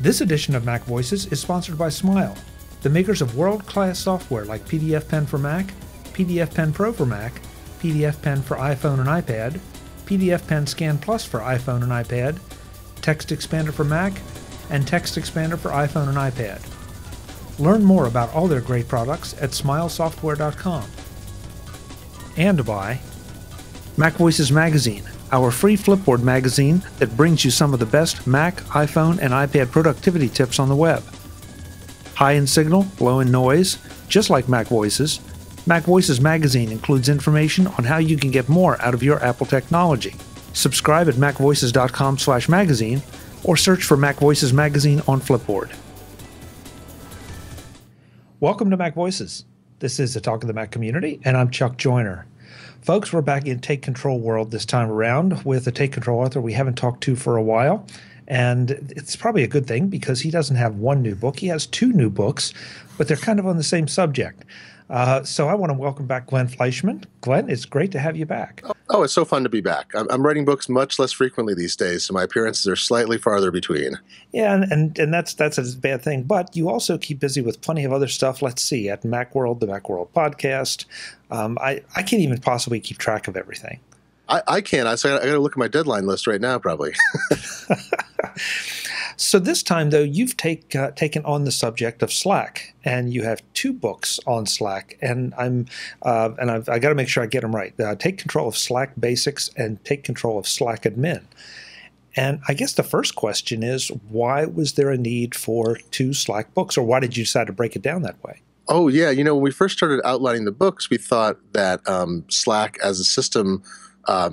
This edition of MacVoices is sponsored by Smile, the makers of world-class software like PDF Pen for Mac, PDF Pen Pro for Mac, PDF Pen for iPhone and iPad, PDF Pen Scan Plus for iPhone and iPad, Text Expander for Mac, and Text Expander for iPhone and iPad. Learn more about all their great products at smilesoftware.com. And by MacVoices Magazine, our free Flipboard magazine that brings you some of the best Mac, iPhone, and iPad productivity tips on the web. High in signal, low in noise, just like MacVoices, MacVoices Magazine includes information on how you can get more out of your Apple technology. Subscribe at macvoices.com/magazine or search for MacVoices Magazine on Flipboard. Welcome to MacVoices. This is the Talk of the Mac community, and I'm Chuck Joyner. Folks, we're back in Take Control world this time around with a Take Control author we haven't talked to for a while. And it's probably a good thing because he doesn't have one new book. He has two new books, but they're kind of on the same subject. So I want to welcome back Glenn Fleishman. Glenn, it's great to have you back. Oh, it's so fun to be back. I'm writing books much less frequently these days, so my appearances are slightly farther between. Yeah, and that's a bad thing. But you also keep busy with plenty of other stuff. Let's see, at Macworld, the Macworld podcast. I can't even possibly keep track of everything. I can't. I got to look at my deadline list right now, probably. So this time, though, you've taken on the subject of Slack, and you have two books on Slack. And I got to make sure I get them right. Take Control of Slack Basics and Take Control of Slack Admin. And I guess the first question is, why was there a need for two Slack books, or why did you decide to break it down that way? Oh, yeah. You know, when we first started outlining the books, we thought that Slack as a system,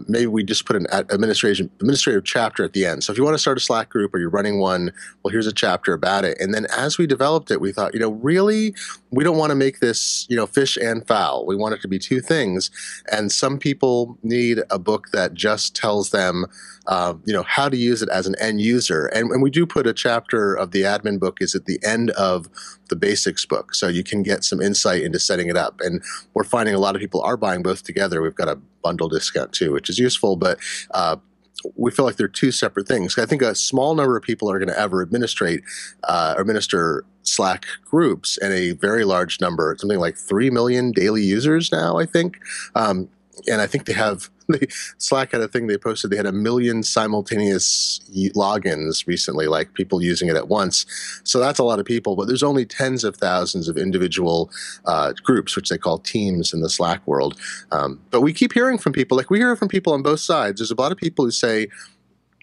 maybe we just put an administrative chapter at the end. So if you want to start a Slack group or you're running one, well, here's a chapter about it. And then as we developed it, we thought, really, we don't want to make this, fish and fowl. We want it to be two things. And some people need a book that just tells them, how to use it as an end user. And we do put a chapter of the admin book is at the end of the basics book. So you can get some insight into setting it up. And we're finding a lot of people are buying both together. We've got a bundle discount too, which is useful, but we feel like they're two separate things. I think a small number of people are going to ever administer Slack groups, and a very large number, something like 3 million daily users now, I think. And I think Slack had a thing they posted. They had 1 million simultaneous logins recently, like people using it at once. So that's a lot of people, but there's only tens of thousands of individual groups, which they call teams in the Slack world. But we keep hearing from people, like we hear from people on both sides. There's a lot of people who say,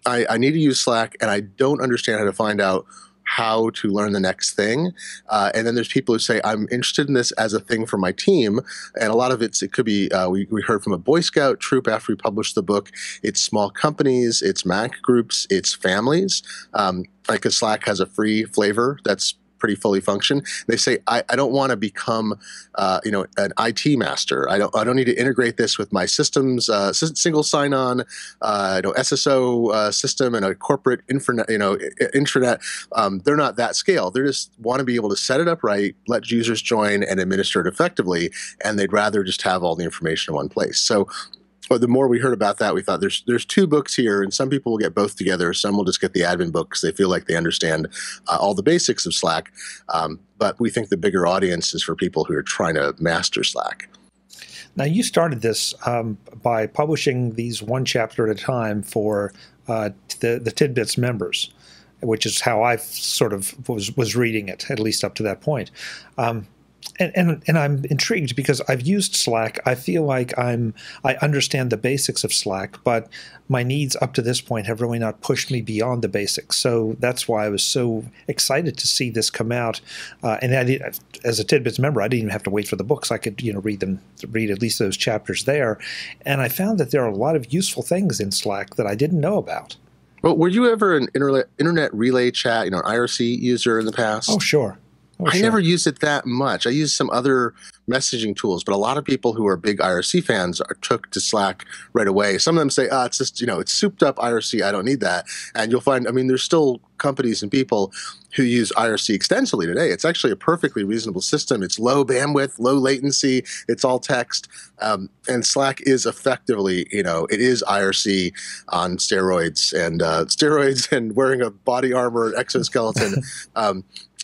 I need to use Slack and I don't understand how to find out how to learn the next thing. And then there's people who say, I'm interested in this as a thing for my team. And a lot of it could be, we heard from a Boy Scout troop after we published the book. It's small companies, it's Mac groups, it's families. Like a Slack has a free flavor that's pretty fully function. They say, I don't want to become, an IT master. I don't need to integrate this with my systems, single sign-on, SSO system and a corporate intranet. They're not that scale. They just want to be able to set it up right, let users join, and administer it effectively. And they'd rather just have all the information in one place. So. But the more we heard about that, we thought there's two books here, and some people will get both together. Some will just get the admin book because they feel like they understand all the basics of Slack. But we think the bigger audience is for people who are trying to master Slack. Now, you started this by publishing these one chapter at a time for the TidBITS members, which is how I sort of was reading it, at least up to that point. And I'm intrigued because I've used Slack. I feel like I understand the basics of Slack, but my needs up to this point have really not pushed me beyond the basics. So that's why I was so excited to see this come out. And as a TidBITS member, I didn't even have to wait for the books. I could read at least those chapters there. And I found that there are a lot of useful things in Slack that I didn't know about. Well, were you ever an internet relay chat, an IRC user in the past? Oh, sure. I never used it that much. I used some other messaging tools, but a lot of people who are big IRC fans took to Slack right away. Some of them say, it's just, it's souped up IRC. I don't need that. And you'll find, there's still companies and people who use IRC extensively today. It's actually a perfectly reasonable system. It's low bandwidth, low latency. It's all text. And Slack is effectively, it is IRC on steroids and wearing a body armor exoskeleton.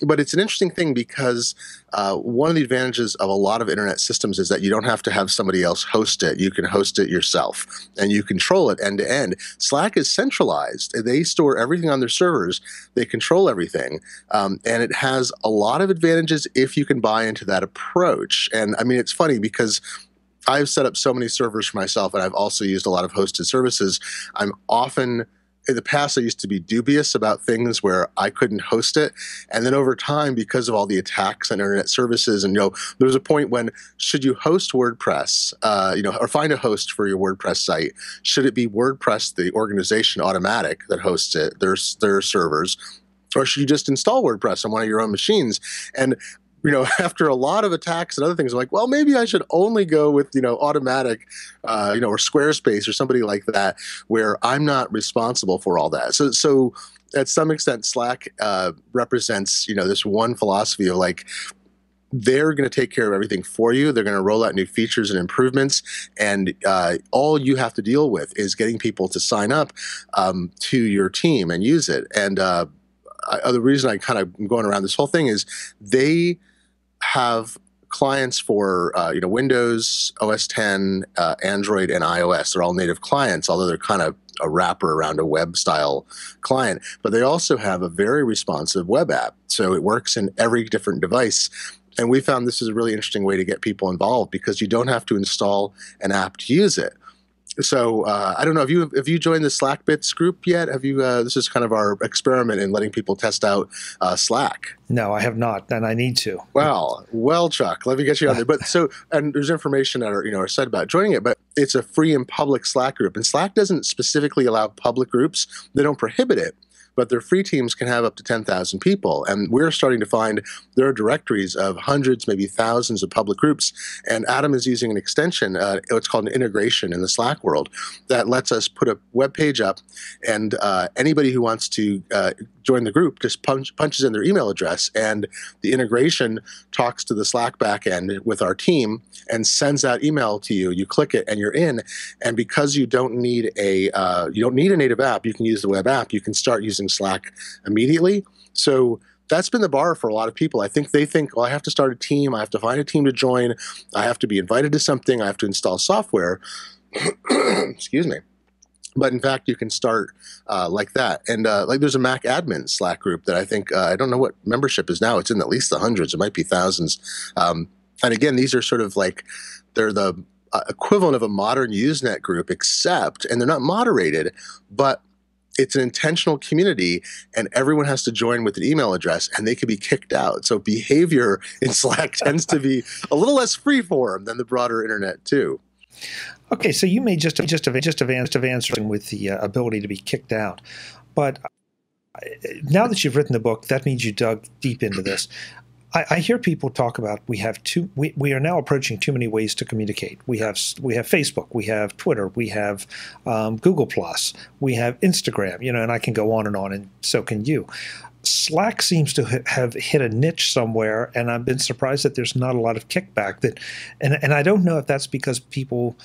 But it's an interesting thing because one of the advantages of a lot of internet systems is that you don't have to have somebody else host it. You can host it yourself, and you control it end to end. Slack is centralized. They store everything on their servers. They control everything. And it has a lot of advantages if you can buy into that approach. And I mean, it's funny because I've set up so many servers for myself, and I've also used a lot of hosted services. I'm often... In the past, I used to be dubious about things where I couldn't host it. And then over time, because of all the attacks on internet services, and there was a point when, should you host WordPress, or find a host for your WordPress site? Should it be WordPress, the organization Automatic that hosts it, their servers, or should you just install WordPress on one of your own machines? And after a lot of attacks and other things, I'm like, well, maybe I should only go with, Automatic, or Squarespace or somebody like that, where I'm not responsible for all that. So at some extent, Slack represents, this one philosophy of like, they're going to take care of everything for you. They're going to roll out new features and improvements. And all you have to deal with is getting people to sign up to your team and use it. And the reason I kind of am going around this whole thing is they have clients for Windows, OS X, Android, and iOS. They're all native clients, although they're kind of a wrapper around a web-style client. But they also have a very responsive web app, so it works in every different device. And we found this is a really interesting way to get people involved because you don't have to install an app to use it. So I don't know, have you joined the SlackBITS group yet? Have you? This is kind of our experiment in letting people test out Slack. No, I have not, and I need to. Well, Chuck, let me get you on there. But and there's information that are said about joining it, but it's a free and public Slack group, and Slack doesn't specifically allow public groups. They don't prohibit it. But their free teams can have up to 10,000 people. And we're starting to find there are directories of hundreds, maybe thousands of public groups. And Adam is using an extension, what's called an integration in the Slack world, that lets us put a web page up, and anybody who wants to join the group just punches in their email address, and the integration talks to the Slack backend with our team and sends out email to you. You click it and you're in. And because you don't need a native app, you can use the web app. You can start using Slack immediately. So that's been the bar for a lot of people. I think they think, well, I have to start a team. I have to find a team to join. I have to be invited to something. I have to install software. Excuse me. But in fact, you can start like that. And there's a Mac admin Slack group that I think, I don't know what membership is now. It's in at least the hundreds. It might be thousands. And again, these are sort of like, they're the equivalent of a modern Usenet group, and they're not moderated, but it's an intentional community, and everyone has to join with an email address, and they can be kicked out. So behavior in Slack tends to be a little less freeform than the broader internet too. Okay, so you may just have answering with the ability to be kicked out, but now that you've written the book, that means you dug deep into this. I hear people talk about we are now approaching too many ways to communicate. We have Facebook, we have Twitter, we have Google+, we have Instagram, and I can go on, and so can you. Slack seems to have hit a niche somewhere, and I've been surprised that there's not a lot of kickback. And I don't know if that's because people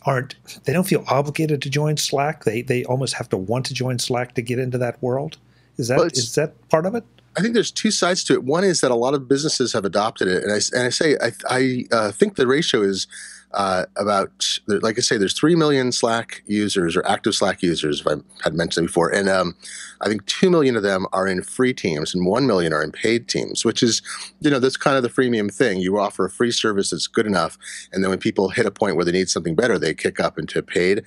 they don't feel obligated to join Slack. They almost have to want to join Slack to get into that world. Is that part of it? I think there's two sides to it. One is that a lot of businesses have adopted it, and I think the ratio is about, like I say, there's 3 million Slack users or active Slack users, if I had mentioned it before, and I think 2 million of them are in free teams and 1 million are in paid teams, which is, that's kind of the freemium thing. You offer a free service that's good enough, and then when people hit a point where they need something better, they kick up into paid.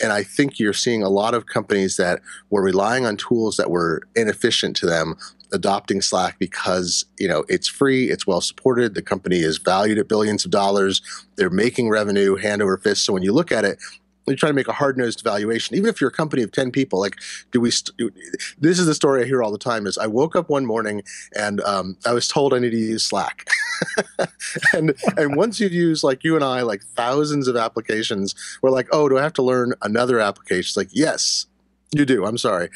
And I think you're seeing a lot of companies that were relying on tools that were inefficient to them adopting Slack because, it's free, it's well supported, the company is valued at billions of dollars, they're making revenue hand over fist. So when you look at it, you try to make a hard-nosed evaluation. Even if you're a company of 10 people, like, this is the story I hear all the time, is I woke up one morning and I was told I need to use Slack. and once you've used, like you and I, like thousands of applications, we're like, oh, do I have to learn another application? It's like, yes, you do. I'm sorry.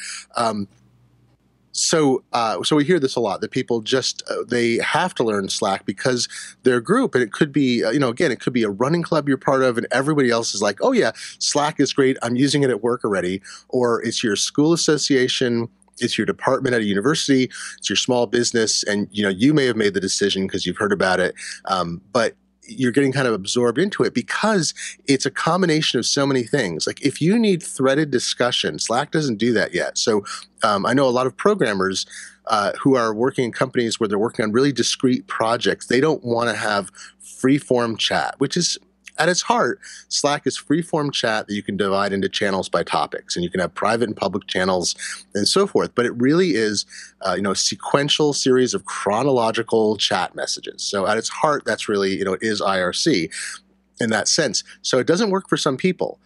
So we hear this a lot, that people just they have to learn Slack because their group, and it could be again, it could be a running club you're part of, and everybody else is like, oh yeah, Slack is great, I'm using it at work already, or it's your school association, it's your department at a university, it's your small business, and you may have made the decision because you've heard about it, but you're getting kind of absorbed into it because it's a combination of so many things. Like if you need threaded discussion, Slack doesn't do that yet. So I know a lot of programmers who are working in companies where they're working on really discrete projects. They don't want to have free-form chat, which is at its heart, Slack is free-form chat that you can divide into channels by topics, and you can have private and public channels and so forth. But it really is, a sequential series of chronological chat messages. So at its heart, that's really, it is IRC in that sense. So it doesn't work for some people.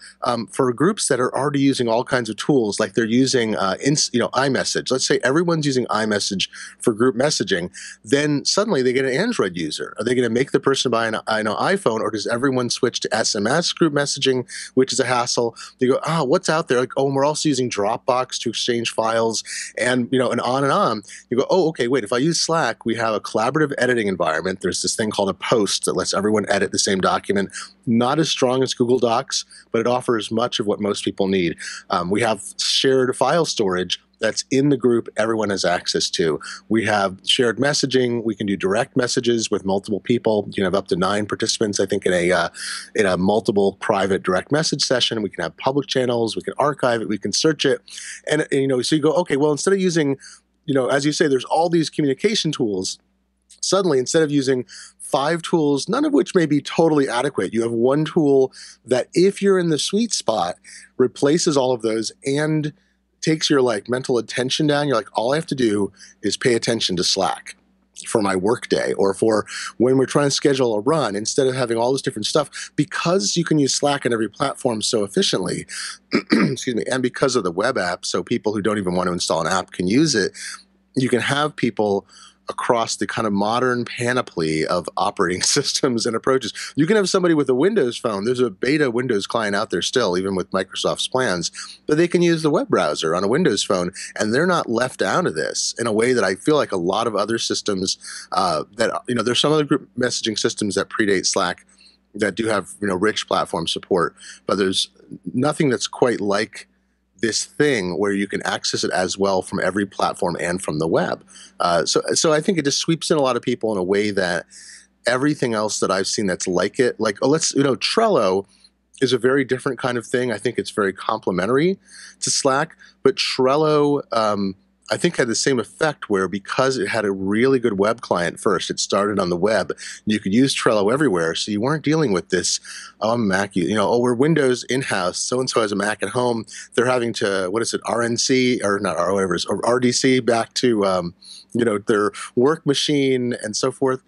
For groups that are already using all kinds of tools, like they're using iMessage. Let's say everyone's using iMessage for group messaging, then suddenly they get an Android user. Are they going to make the person buy an iPhone, or does everyone switch to SMS group messaging, which is a hassle? They go, what's out there? Like, and we're also using Dropbox to exchange files, and and on and on. You go, okay, wait, if I use Slack, we have a collaborative editing environment. There's this thing called a post that lets everyone edit the same document. Not as strong as Google Docs, but it offers much of what most people need. We have shared file storage that's in the group everyone has access to. We have shared messaging. We can do direct messages with multiple people. You can have up to 9 participants, I think, in a multiple private direct message session. We can have public channels. We can archive it. We can search it. And so you go, okay, well, instead of using, as you say, there's all these communication tools. Suddenly, instead of using 5 tools, none of which may be totally adequate, you have one tool that, if you're in the sweet spot, replaces all of those and takes your mental attention down. You're like, all I have to do is pay attention to Slack for my workday, or for when we're trying to schedule a run, instead of having all this different stuff. Because you can use Slack on every platform so efficiently, excuse me, and because of the web app, so people who don't even want to install an app can use it, you can have people across the kind of modern panoply of operating systems and approaches. You can have somebody with a Windows phone. There's a beta Windows client out there still, even with Microsoft's plans, but they can use the web browser on a Windows phone, and they're not left out of this in a way that I feel like a lot of other systems there's some other group messaging systems that predate Slack that do have, rich platform support, but there's nothing that's quite like this thing where you can access it as well from every platform and from the web. So I think it just sweeps in a lot of people in a way that everything else that I've seen that's like it, Trello is a very different kind of thing. I think it's very complementary to Slack, but Trello, I think, had the same effect, where because it had a really good web client first, it started on the web. You could use Trello everywhere, so you weren't dealing with this, I'm Mac, we're Windows in-house, so-and-so has a Mac at home. They're having to, RNC, or not, or whatever it is, or RDC back to, their work machine and so forth.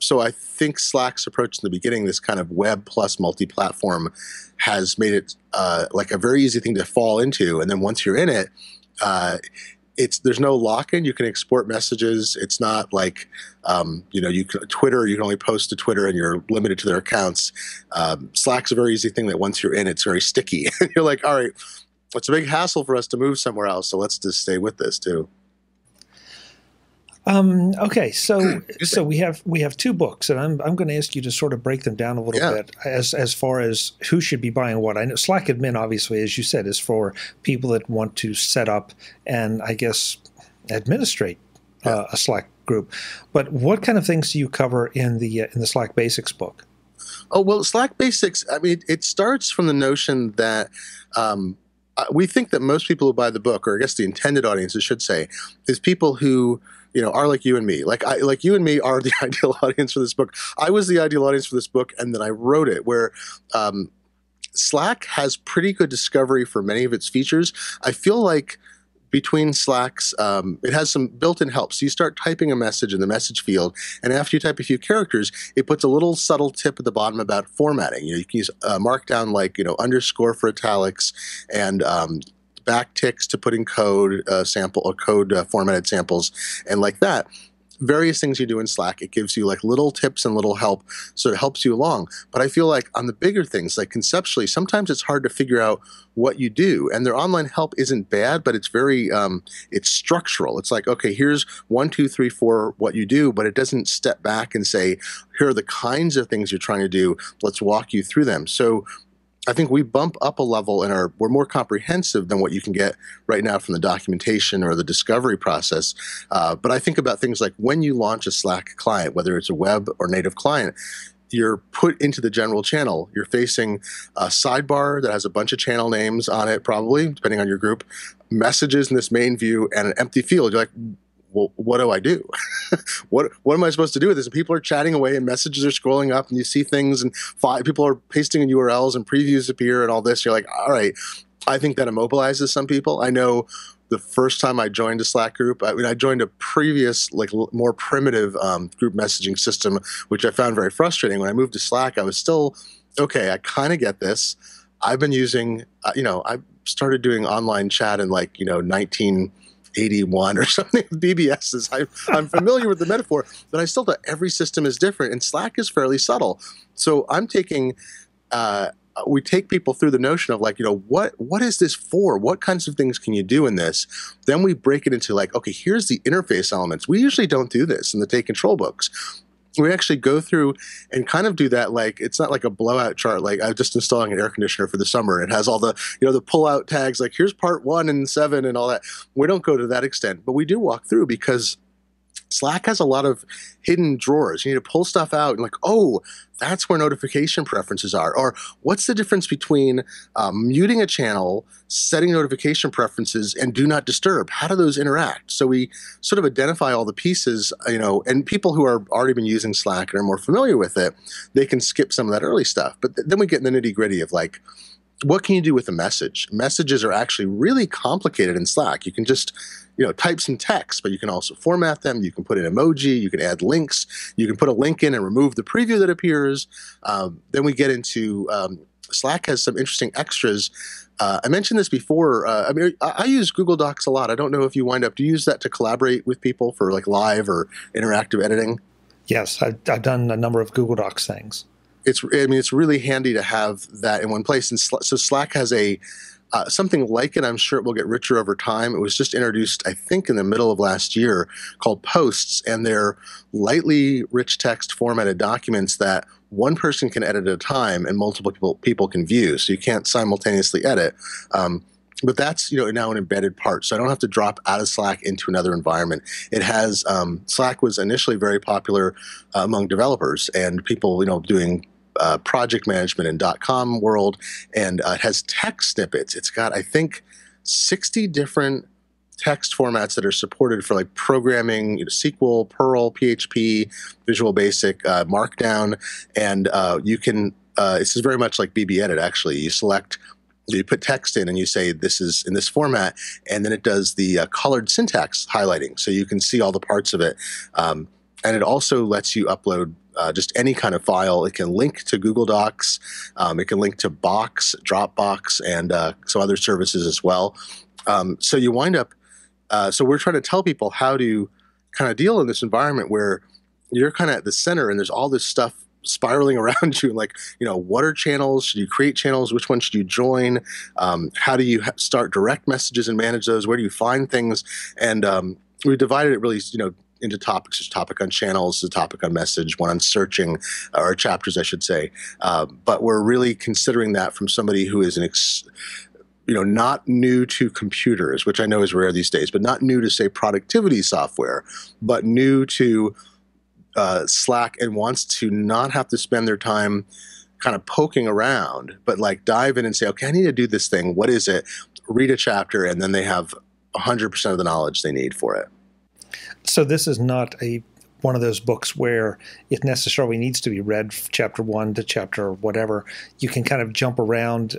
So I think Slack's approach in the beginning, this kind of web plus multi-platform, has made it a very easy thing to fall into. And then once you're in it, there's no lock-in. You can export messages. It's not like, Twitter, you can only post to Twitter and you're limited to their accounts. Slack's a very easy thing that once you're in, it's very sticky. And you're like, all right, it's a big hassle for us to move somewhere else, so let's just stay with this too. Okay, so we have 2 books, and I'm going to ask you to sort of break them down a little bit as far as who should be buying what. I know Slack Admin, obviously, as you said, is for people that want to set up and, I guess, administrate a Slack group. But what kind of things do you cover in the Slack Basics book? Oh, well, Slack Basics, I mean, it starts from the notion that we think that most people who buy the book, or I guess the intended audience, I should say, is people who are like you and me. Like you and me are the ideal audience for this book. I was the ideal audience for this book, and then I wrote it, where Slack has pretty good discovery for many of its features. I feel like between Slacks, it has some built-in help. So you start typing a message in the message field, and after you type a few characters, it puts a little subtle tip at the bottom about formatting. You can use markdown underscore for italics, and backticks to put in code formatted samples, and like that. various things you do in Slack. It gives you like little tips and little help, so it helps you along. But I feel like on the bigger things, like conceptually, sometimes it's hard to figure out what you do. And their online help isn't bad, but it's very, it's structural. It's like, okay, here's 1, 2, 3, 4, what you do, but it doesn't step back and say, here are the kinds of things you're trying to do. Let's walk you through them. So I think we bump up a level and we're more comprehensive than what you can get right now from the documentation or the discovery process. But I think about things like when you launch a Slack client, whether it's a web or native client, you're put into the general channel. You're facing a sidebar that has a bunch of channel names on it, probably, depending on your group, messages in this main view, and an empty field. You're like, well, what do I do? What am I supposed to do with this? And people are chatting away and messages are scrolling up and you see things and people are pasting in URLs and previews appear and all this. You're like, all right, I think that immobilizes some people. I know the first time I joined a Slack group, I joined a previous, like more primitive group messaging system, which I found very frustrating. When I moved to Slack, I was still, okay, I kind of get this. I've been using, I started doing online chat in 1981 or something with BBSs. I'm familiar with the metaphor, but I still thought every system is different, and Slack is fairly subtle. So I'm taking, we take people through the notion of what is this for? What kinds of things can you do in this? Then we break it into okay, here's the interface elements. We usually don't do this in the take control books. We actually go through and kind of do that. It's not like a blowout chart. I'm just installing an air conditioner for the summer. It has all the, the pull-out tags, here's part 1 and 7 and all that. We don't go to that extent, but we do walk through because Slack has a lot of hidden drawers. You need to pull stuff out and oh, that's where notification preferences are. Or what's the difference between muting a channel, setting notification preferences, and do not disturb? How do those interact? So we sort of identify all the pieces, and people who are already been using Slack and are more familiar with it, they can skip some of that early stuff. But then we get in the nitty gritty of what can you do with a message? Messages are actually really complicated in Slack. You can just type some text, but you can also format them. You can put an emoji. You can add links. You can put a link in and remove the preview that appears. Then we get into Slack has some interesting extras. I mentioned this before. I use Google Docs a lot. I don't know if you do you use that to collaborate with people for live or interactive editing? Yes, I've done a number of Google Docs things. It's really handy to have that in one place. And so Slack has something like it. I'm sure it will get richer over time. It was just introduced, I think, in the middle of last year, called Posts, and they're lightly rich text formatted documents that one person can edit at a time and multiple people can view. So you can't simultaneously edit. But that's now an embedded part, so I don't have to drop out of Slack into another environment. It has Slack was initially very popular among developers and people doing project management in .com world, and it has text snippets. It's got, I think, 60 different text formats that are supported for programming, SQL, Perl, PHP, Visual Basic, Markdown, and you can. This is very much like BB Edit. Actually, you put text in and you say this is in this format, and then it does the colored syntax highlighting, so you can see all the parts of it. And it also lets you upload just any kind of file. It can link to Google Docs. It can link to Box, Dropbox, and some other services as well. So you wind up, so we're trying to tell people how to kind of deal in this environment where you're kind of at the center and there's all this stuff spiraling around you. What are channels? Should you create channels? Which one should you join? How do you start direct messages and manage those? Where do you find things? And we divided it really, into topics. There's a topic on channels, a topic on message, one on searching, or chapters, I should say. But we're really considering that from somebody who is not new to computers, which I know is rare these days, but not new to, say, productivity software, but new to Slack and wants to not have to spend their time kind of poking around, but dive in and say, okay, I need to do this thing. What is it? Read a chapter, and then they have 100% of the knowledge they need for it. So this is not one of those books where it necessarily needs to be read chapter 1 to chapter whatever. You can kind of jump around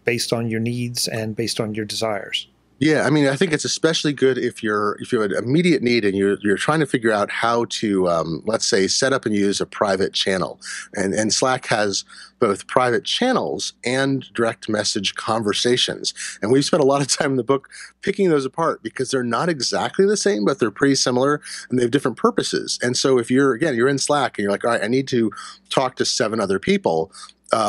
based on your needs and based on your desires. Yeah, I mean, I think it's especially good if you have an immediate need and you're trying to figure out how to, let's say, set up and use a private channel. And Slack has both private channels and direct message conversations. And we've spent a lot of time in the book picking those apart because they're not exactly the same, but they're pretty similar and they have different purposes. And so if you're in Slack and you're like, all right, I need to talk to 7 other people,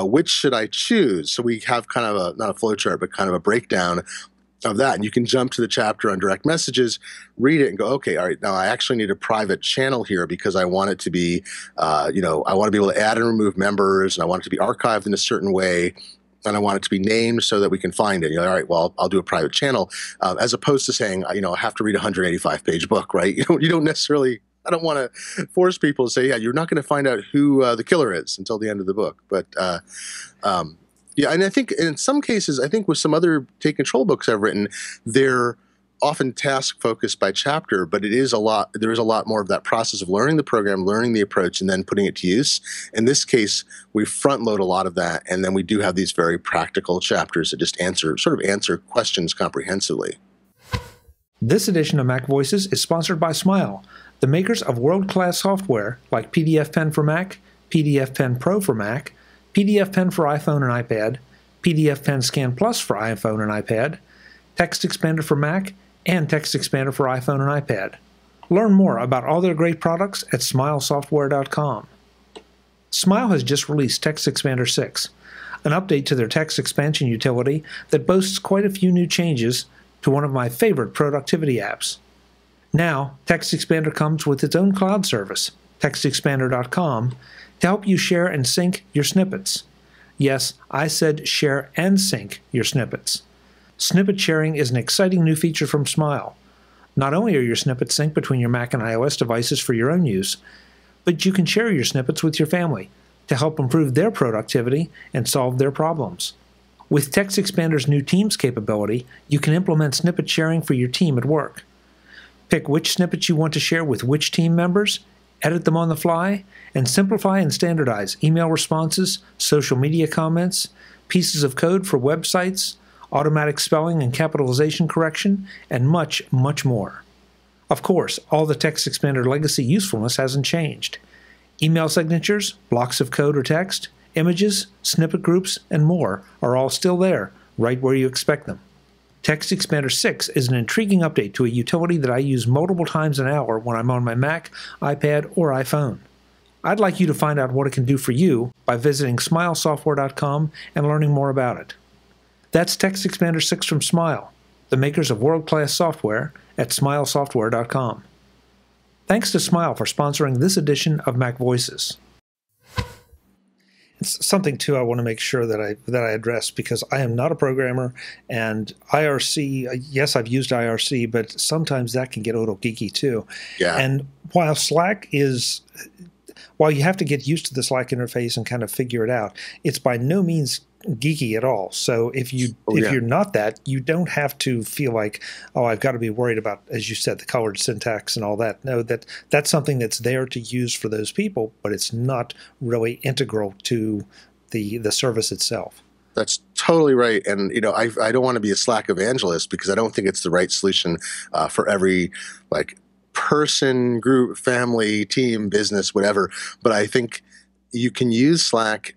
which should I choose? So we have kind of not a flow chart, but kind of a breakdown of that. And you can jump to the chapter on direct messages, read it and go, okay, all right, now I actually need a private channel here because I want it to be, I want to be able to add and remove members and I want it to be archived in a certain way. And I want it to be named so that we can find it. You're like, all right, well, I'll do a private channel, as opposed to saying, I have to read a 185-page book, right? You don't necessarily, I don't want to force people to say, yeah, you're not going to find out who the killer is until the end of the book. But yeah, and I think in some cases, I think with some other take control books I've written, they're often task focused by chapter, but there is a lot more of that process of learning the program, learning the approach, and then putting it to use. In this case, we front load a lot of that, and then we do have these very practical chapters that just answer questions comprehensively. This edition of MacVoices is sponsored by Smile, the makers of world-class software like PDF Pen for Mac, PDF Pen Pro for Mac, PDF Pen for iPhone and iPad, PDF Pen Scan Plus for iPhone and iPad, Text Expander for Mac, and Text Expander for iPhone and iPad. Learn more about all their great products at smilesoftware.com. Smile has just released Text Expander 6, an update to their text expansion utility that boasts quite a few new changes to one of my favorite productivity apps. Now, Text Expander comes with its own cloud service, textexpander.com, to help you share and sync your snippets. Yes, I said share and sync your snippets. Snippet sharing is an exciting new feature from Smile. Not only are your snippets synced between your Mac and iOS devices for your own use, but you can share your snippets with your family to help improve their productivity and solve their problems. With Text Expander's new Teams capability, you can implement snippet sharing for your team at work. Pick which snippets you want to share with which team members, edit them on the fly, and simplify and standardize email responses, social media comments, pieces of code for websites, automatic spelling and capitalization correction, and much, much more. Of course, all the Text Expander legacy usefulness hasn't changed. Email signatures, blocks of code or text, images, snippet groups, and more are all still there, right where you expect them. Text Expander 6 is an intriguing update to a utility that I use multiple times an hour when I'm on my Mac, iPad, or iPhone. I'd like you to find out what it can do for you by visiting smilesoftware.com and learning more about it. That's Text Expander 6 from Smile, the makers of world-class software at smilesoftware.com. Thanks to Smile for sponsoring this edition of MacVoices. It's something, too, I want to make sure that I address, because I am not a programmer, and IRC, yes, I've used IRC, but sometimes that can get a little geeky, too. Yeah. And while you have to get used to the Slack interface and kind of figure it out, it's by no means geeky at all. So if you're not that, you don't have to feel like, oh, I've got to be worried about, as you said, the colored syntax and all that. No, that's something that's there to use for those people, but it's not really integral to the service itself. That's totally right. And, I don't want to be a Slack evangelist because I don't think it's the right solution for every person, group, family, team, business, whatever. But I think you can use Slack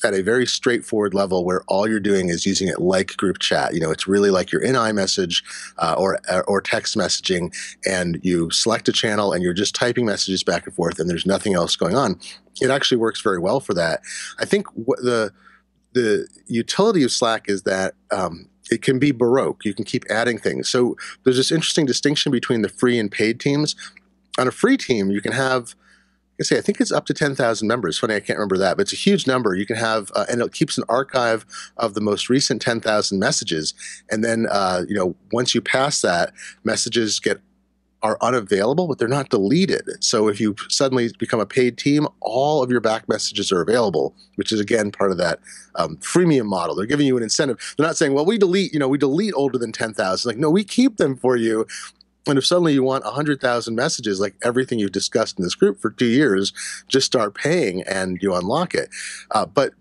at a very straightforward level where all you're doing is using it like group chat. It's really like you're in iMessage or text messaging, and you select a channel and you're just typing messages back and forth and there's nothing else going on. It actually works very well for that. I think the utility of Slack is that it can be Baroque. You can keep adding things. So there's this interesting distinction between the free and paid teams. On a free team, you can have, I think it's up to 10,000 members. Funny, I can't remember that, but it's a huge number. You can have, and it keeps an archive of the most recent 10,000 messages. And then, once you pass that, messages are unavailable, but they're not deleted. So if you suddenly become a paid team, all of your back messages are available, which is again part of that freemium model. They're giving you an incentive. They're not saying, well, we delete older than 10,000. Like, no, we keep them for you. And if suddenly you want 100,000 messages, like everything you've discussed in this group for 2 years, just start paying and you unlock it. But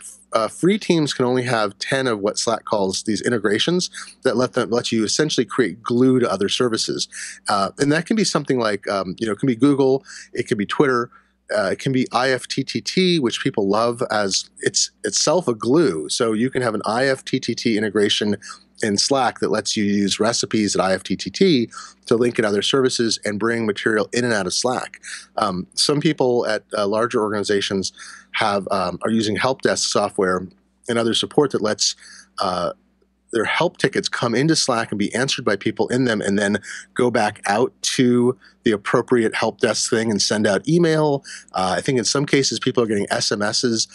free teams can only have 10 of what Slack calls these integrations that let you essentially create glue to other services. And that can be something like, it can be Google, it can be Twitter, it can be IFTTT, which people love as it's itself a glue. So you can have an IFTTT integration in Slack that lets you use recipes at IFTTT to link in other services and bring material in and out of Slack. Some people at larger organizations are using help desk software and other support that lets their help tickets come into Slack and be answered by people in them and then go back out to the appropriate help desk thing and send out email. I think in some cases people are getting SMSs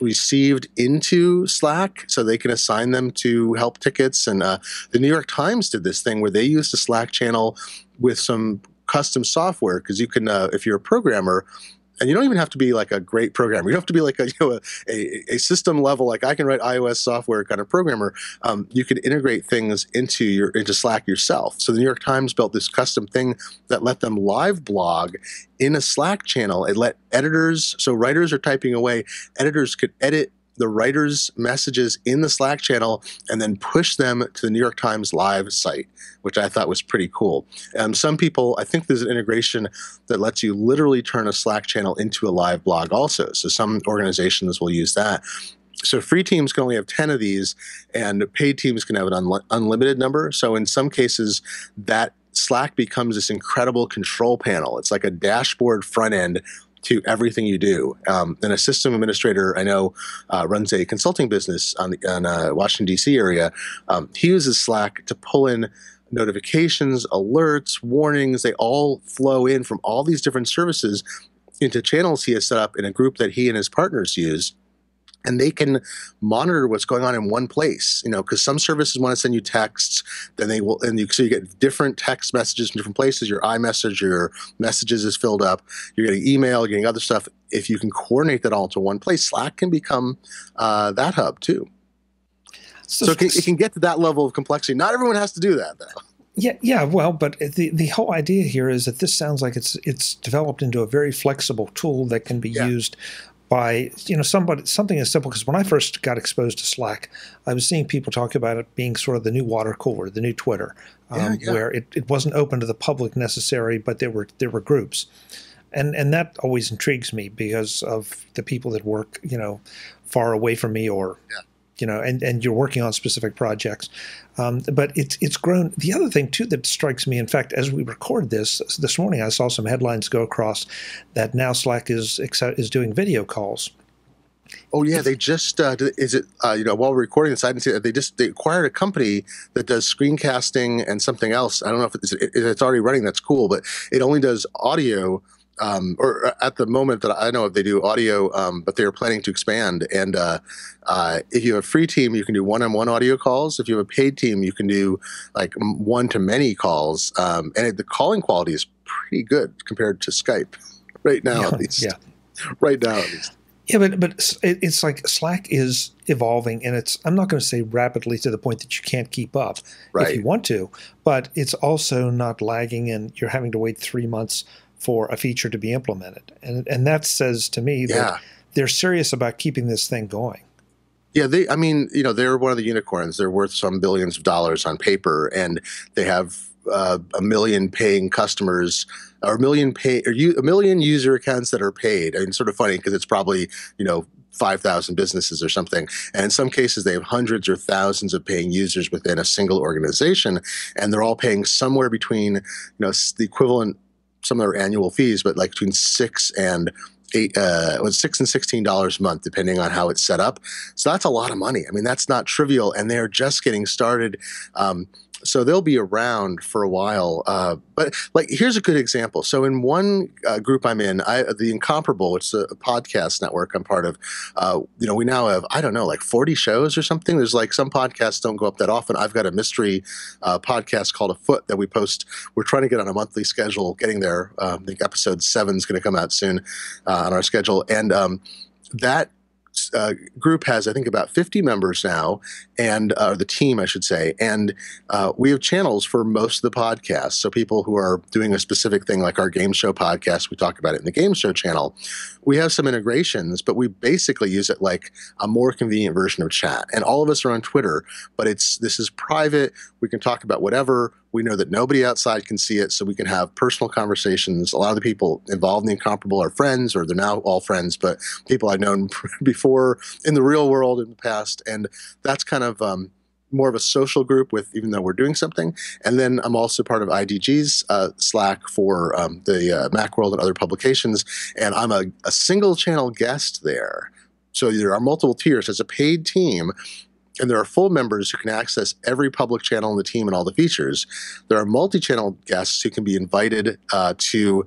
received into Slack so they can assign them to help tickets. And the New York Times did this thing where they used a Slack channel with some custom software, because you can, if you're a programmer, and you don't even have to be like a great programmer. You don't have to be like a system level, like I can write iOS software kind of programmer. You can integrate things into Slack yourself. So the New York Times built this custom thing that let them live blog in a Slack channel. It let editors, so writers are typing away, editors could edit the writers' messages in the Slack channel and then push them to the New York Times live site, which I thought was pretty cool. Some people, I think there's an integration that lets you literally turn a Slack channel into a live blog also. So some organizations will use that. So free teams can only have 10 of these, and paid teams can have an unlimited number. So in some cases, that Slack becomes this incredible control panel. It's like a dashboard front end to everything you do. And a system administrator I know runs a consulting business on Washington, D.C. area. He uses Slack to pull in notifications, alerts, warnings. They all flow in from all these different services into channels he has set up in a group that he and his partners use. And they can monitor what's going on in one place, because some services want to send you texts, then they will, so you get different text messages from different places. Your iMessage, your messages is filled up. You're getting email, you're getting other stuff. If you can coordinate that all to one place, Slack can become that hub too. So it can get to that level of complexity. Not everyone has to do that, though. Yeah. Well, but the whole idea here is that this sounds like it's developed into a very flexible tool that can be used by something as simple, because when I first got exposed to Slack, I was seeing people talk about it being sort of the new water cooler, the new Twitter, where it wasn't open to the public necessarily, but there were groups, and that always intrigues me because of the people that work far away from me, or and you're working on specific projects. But it's grown. The other thing, too, that strikes me, in fact, as we record this morning, I saw some headlines go across that now Slack is doing video calls. Oh, yeah. They just, while we're recording this, I didn't see that. They acquired a company that does screencasting and something else. I don't know if it's already running. That's cool, but it only does audio. Or at the moment that I know of, they do audio, but they're planning to expand. And if you have a free team, you can do one-on-one audio calls. If you have a paid team, you can do like one-to-many calls. And the calling quality is pretty good compared to Skype right now, at least. Yeah. Right now, at least. Yeah, but it's like Slack is evolving, and I'm not going to say rapidly to the point that you can't keep up if you want to, but it's also not lagging, and you're having to wait 3 months for a feature to be implemented. And that says to me that they're serious about keeping this thing going. Yeah, they're one of the unicorns. They're worth some billions of dollars on paper, and they have a million paying customers, or a million user accounts that are paid. I mean, it's sort of funny because it's probably 5,000 businesses or something. And in some cases, they have hundreds or thousands of paying users within a single organization, and they're all paying somewhere between the equivalent, some of their annual fees, but like between $6 and $16 a month, depending on how it's set up. So that's a lot of money. I mean, that's not trivial, and they're just getting started. So they'll be around for a while. But like, here's a good example. So in one group I'm in, the Incomparable, it's a podcast network I'm part of. We now have, I don't know, like 40 shows or something. There's like some podcasts don't go up that often. I've got a mystery podcast called Afoot that we post. We're trying to get on a monthly schedule, getting there. I think episode 7 is going to come out soon on our schedule. And that group has, I think, about 50 members now, and the team, I should say, and we have channels for most of the podcasts. So people who are doing a specific thing, like our game show podcast, we talk about it in the game show channel. We have some integrations, but we basically use it like a more convenient version of chat. And all of us are on Twitter, but this is private. We can talk about whatever. We know that nobody outside can see it, so we can have personal conversations. A lot of the people involved in the Incomparable are friends, or they're now all friends, but people I've known before in the real world in the past. And that's kind of more of a social group, with even though we're doing something. And then I'm also part of IDG's Slack for the Macworld and other publications, and I'm a single channel guest there. So there are multiple tiers. It's a paid team, and there are full members who can access every public channel in the team and all the features. There are multi-channel guests who can be invited to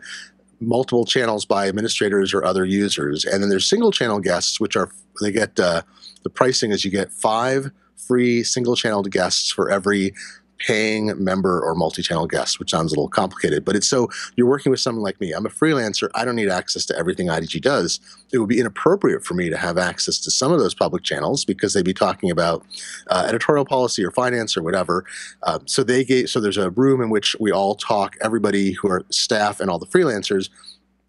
multiple channels by administrators or other users. And then there's single channel guests, which are, they get, the pricing is you get 5 free single channel guests for every paying member or multi-channel guest, which sounds a little complicated, but it's so you're working with someone like me. I'm a freelancer. I don't need access to everything IDG does. It would be inappropriate for me to have access to some of those public channels because they'd be talking about editorial policy or finance or whatever. So there's a room in which we all talk, everybody who are staff and all the freelancers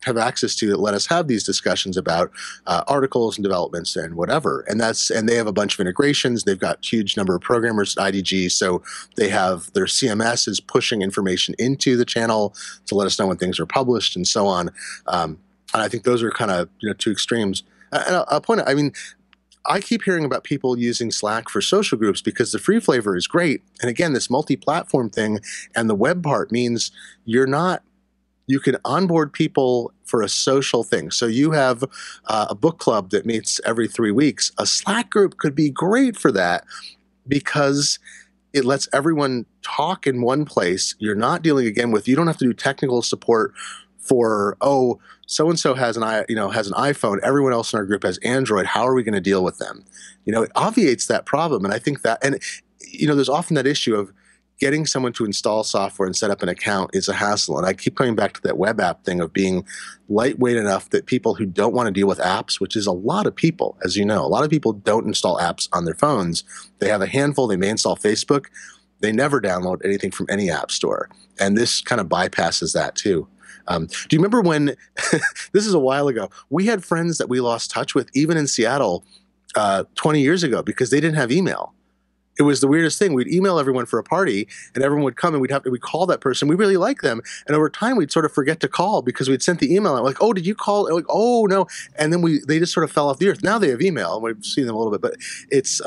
have access to that let us have these discussions about articles and developments and whatever. And they have a bunch of integrations. They've got huge number of programmers at IDG. So they have their CMS is pushing information into the channel to let us know when things are published and so on. And I think those are kind of, two extremes. And I'll point out, I mean, I keep hearing about people using Slack for social groups because the free flavor is great. And again, this multi-platform thing and the web part means you can onboard people for a social thing. So you have a book club that meets every 3 weeks. A Slack group could be great for that because it lets everyone talk in one place. You're not dealing again with, you don't have to do technical support for, oh, so-and-so has an iPhone, everyone else in our group has Android, how are we going to deal with them? It obviates that problem. And I think that, and there's often that issue of getting someone to install software and set up an account is a hassle. And I keep coming back to that web app thing of being lightweight enough that people who don't want to deal with apps, which is a lot of people, as you know, a lot of people don't install apps on their phones. They have a handful, they may install Facebook. They never download anything from any app store. And this kind of bypasses that too. Do you remember when, this is a while ago, we had friends that we lost touch with, even in Seattle, 20 years ago, because they didn't have email. It was the weirdest thing. We'd email everyone for a party, and everyone would come, and we'd call that person. We really like them, and over time, we'd sort of forget to call because we'd sent the email out. Like, oh, did you call? Like, oh, no. And then they just sort of fell off the earth. Now they have email, and we've seen them a little bit, but it's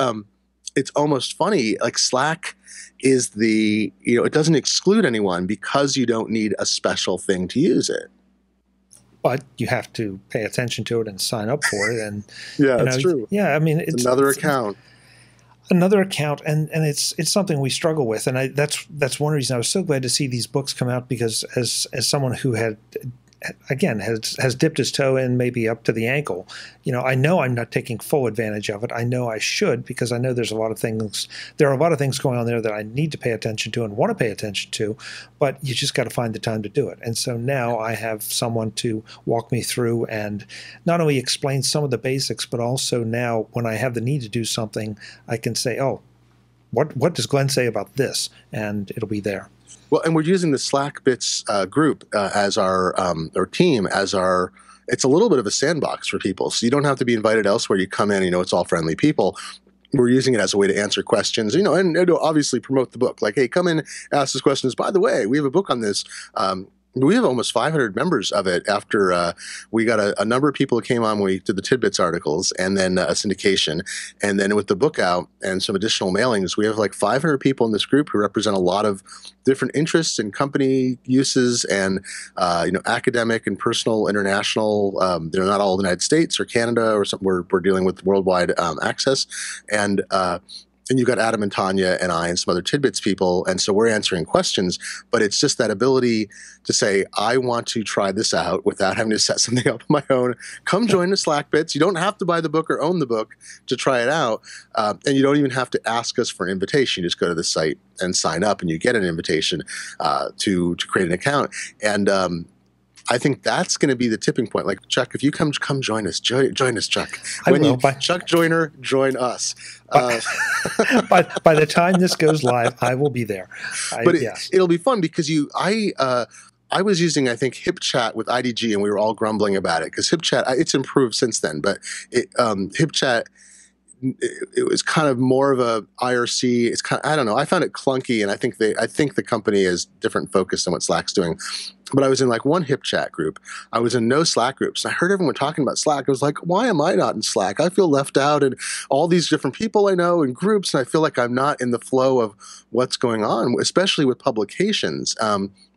almost funny. Like Slack is it doesn't exclude anyone because you don't need a special thing to use it. But you have to pay attention to it and sign up for it. And yeah, that's true. Yeah, I mean, it's another account. Another account, and it's something we struggle with, and that's one reason I was so glad to see these books come out, because as someone who has dipped his toe in maybe up to the ankle, I know I'm not taking full advantage of it. I know I should, because I know there are a lot of things going on there that I need to pay attention to and want to pay attention to, but you just got to find the time to do it. And so now I have someone to walk me through and not only explain some of the basics, but also now when I have the need to do something, I can say, oh, what does Glenn say about this? And it'll be there. Well, and we're using the SlackBITS group as our team as our. It's a little bit of a sandbox for people, so you don't have to be invited elsewhere. You come in, it's all friendly people. We're using it as a way to answer questions, and obviously promote the book. Like, hey, come in, ask us questions. By the way, we have a book on this. We have almost 500 members of it after we got a number of people who came on when we did the TidBITS articles, and then a syndication. And then with the book out and some additional mailings, we have like 500 people in this group who represent a lot of different interests and company uses and, academic and personal, international. They're not all in the United States or Canada or something. We're dealing with worldwide access. And you've got Adam and Tanya and I and some other TidBITS people, and so we're answering questions, but it's just that ability to say, I want to try this out without having to set something up on my own. Come join the SlackBITS. You don't have to buy the book or own the book to try it out, and you don't even have to ask us for an invitation. You just go to the site and sign up, and you get an invitation to create an account. And I think that's going to be the tipping point. Like, Chuck, if you come join us, join us, Chuck. I will. Chuck Joyner, join us. By the time this goes live, I will be there. It'll be fun because I was using, I think, HipChat with IDG, and we were all grumbling about it because HipChat, it's improved since then, but HipChat, it was kind of more of a IRC. It's kind of, I don't know. I found it clunky, and I think the company is different focus than what Slack's doing. But I was in like one HipChat group. I was in no Slack groups. And I heard everyone talking about Slack. I was like, why am I not in Slack? I feel left out, and all these different people I know in groups, and I feel like I'm not in the flow of what's going on, especially with publications,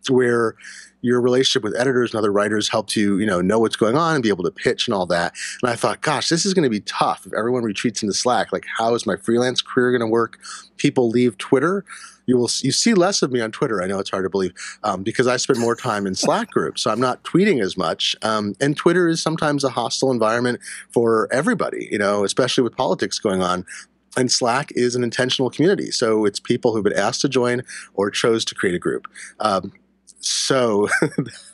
where your relationship with editors and other writers helps you, know what's going on and be able to pitch and all that. And I thought, gosh, this is going to be tough if everyone retreats into Slack. Like, how is my freelance career going to work? People leave Twitter. You see less of me on Twitter. I know it's hard to believe because I spend more time in Slack groups, so I'm not tweeting as much. And Twitter is sometimes a hostile environment for everybody, especially with politics going on. And Slack is an intentional community, so it's people who've been asked to join or chose to create a group. So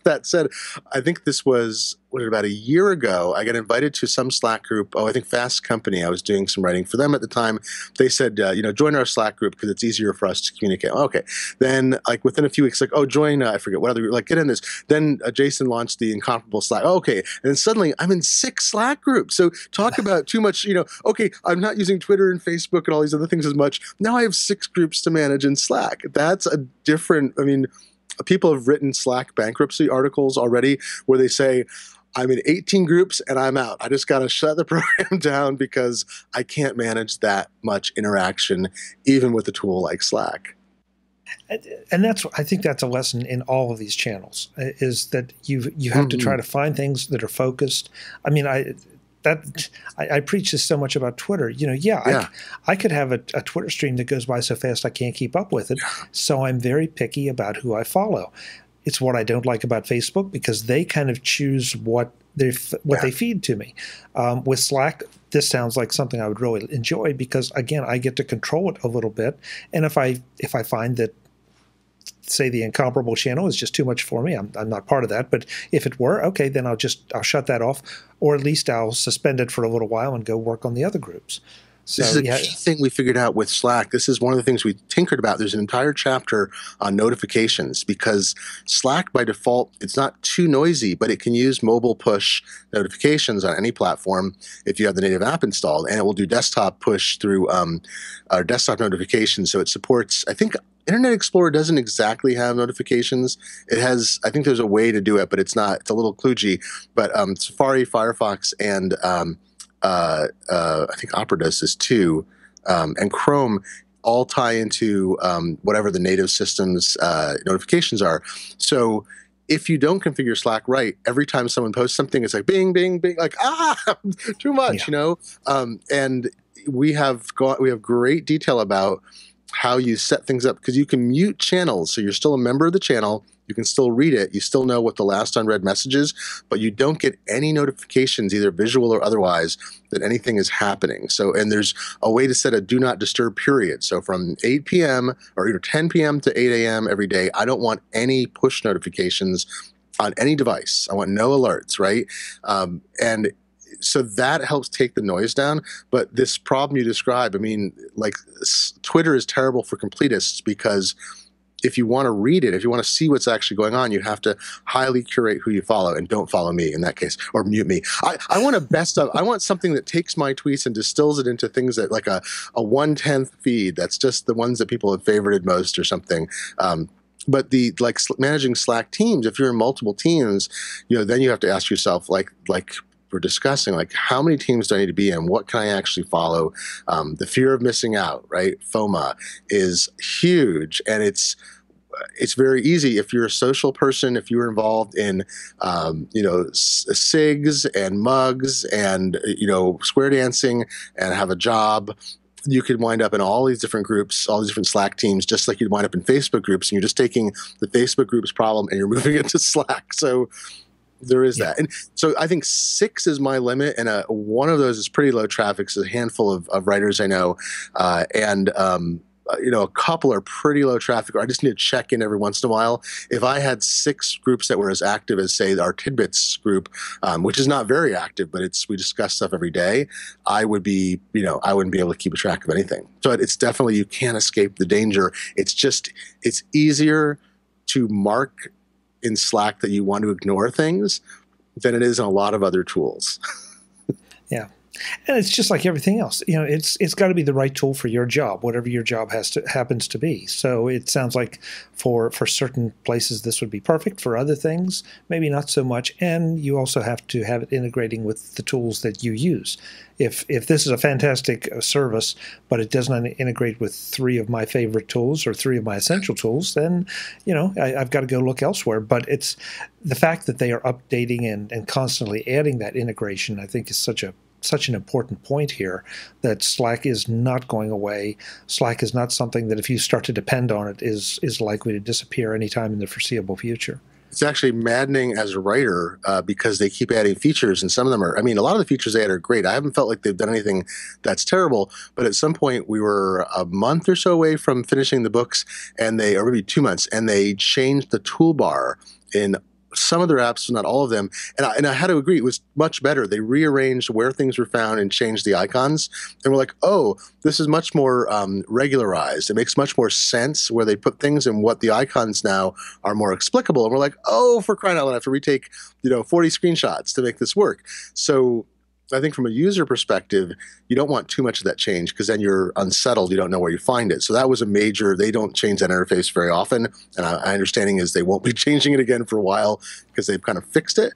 that said, I think this was about a year ago. I got invited to some Slack group. I think Fast Company. I was doing some writing for them at the time. They said, join our Slack group because it's easier for us to communicate. Okay. Then, like, within a few weeks, like, join, I forget what other group, like, get in this. Then Jason launched the Incomparable Slack. Okay. And then suddenly I'm in 6 Slack groups. So talk about too much, okay, I'm not using Twitter and Facebook and all these other things as much. Now I have 6 groups to manage in Slack. That's a different, people have written Slack bankruptcy articles already where they say, I'm in 18 groups and I'm out. I just got to shut the program down because I can't manage that much interaction, even with a tool like Slack. And I think that's a lesson in all of these channels, is that you have to try to find things that are focused. I preach this so much about Twitter. I could have a Twitter stream that goes by so fast I can't keep up with it. So I'm very picky about who I follow. It's what I don't like about Facebook because they kind of choose what they feed to me. With Slack, this sounds like something I would really enjoy because, again, I get to control it a little bit. And if I find that, say, the Incomparable channel is just too much for me, I'm not part of that. But if it were, okay, then I'll shut that off, or at least I'll suspend it for a little while and go work on the other groups. So, this is a key thing we figured out with Slack. This is one of the things we tinkered about. There's an entire chapter on notifications because Slack, by default, it's not too noisy, but it can use mobile push notifications on any platform if you have the native app installed, and it will do desktop push through our desktop notifications. So it supports, I think, Internet Explorer doesn't exactly have notifications. It has, I think there's a way to do it, but it's a little kludgy. But Safari, Firefox, and I think Opera does this too, and Chrome all tie into whatever the native system's notifications are. So if you don't configure Slack right, every time someone posts something, it's like bing, bing, bing, like, too much, And we have great detail about how you set things up because you can mute channels. So you're still a member of the channel. You can still read it. You still know what the last unread message is, but you don't get any notifications, either visual or otherwise, that anything is happening. So, and there's a way to set a do not disturb period. So from 8 p.m. or 10 p.m. to 8 a.m. every day, I don't want any push notifications on any device. I want no alerts, right? And so that helps take the noise down. But this problem you describe, Twitter is terrible for completists because if you want to read it, if you want to see what's actually going on, you have to highly curate who you follow, and don't follow me in that case, or mute me. I want I want something that takes my tweets and distills it into things that like a 1/10 feed. That's just the ones that people have favorited most or something. But managing Slack teams, if you're in multiple teams, then you have to ask yourself, like we're discussing, like, how many teams do I need to be in? What can I actually follow? The fear of missing out, right? FOMA is huge, and it's very easy if you're a social person, if you're involved in, SIGs and mugs and, square dancing and have a job. You could wind up in all these different groups, all these different Slack teams, just like you'd wind up in Facebook groups, and you're just taking the Facebook groups problem and you're moving it to Slack. So there is that. And so I think 6 is my limit, and one of those is pretty low traffic. So a handful of writers I know, and a couple are pretty low traffic, or I just need to check in every once in a while. If I had 6 groups that were as active as, say, our TidBITS group, which is not very active, but we discuss stuff every day, I wouldn't be able to keep a track of anything. So it's definitely, you can't escape the danger. It's easier to mark in Slack that you want to ignore things than it is in a lot of other tools. Yeah. And it's just like everything else. It's got to be the right tool for your job, whatever your job happens to be. So it sounds like for certain places this would be perfect. For other things, maybe not so much. And you also have to have it integrating with the tools that you use. If this is a fantastic service, but it does not integrate with 3 of my favorite tools or 3 of my essential tools, then I've got to go look elsewhere. But it's the fact that they are updating and constantly adding that integration, I think, is such an important point here, that Slack is not going away. Slack is not something that if you start to depend on it is likely to disappear anytime in the foreseeable future. It's actually maddening as a writer because they keep adding features, and some of them are, a lot of the features they add are great. I haven't felt like they've done anything that's terrible, but at some point we were a month or so away from finishing the books, or maybe 2 months, and they changed the toolbar in some of their apps, not all of them. And I had to agree, it was much better. They rearranged where things were found and changed the icons. And we're like, oh, this is much more regularized. It makes much more sense where they put things, and what the icons now are more explicable. And we're like, oh, for crying out loud, I have to retake 40 screenshots to make this work. So I think from a user perspective, you don't want too much of that change, because then you're unsettled. You don't know where you find it. So that was a major, they don't change that interface very often. And my understanding is they won't be changing it again for a while because they've kind of fixed it.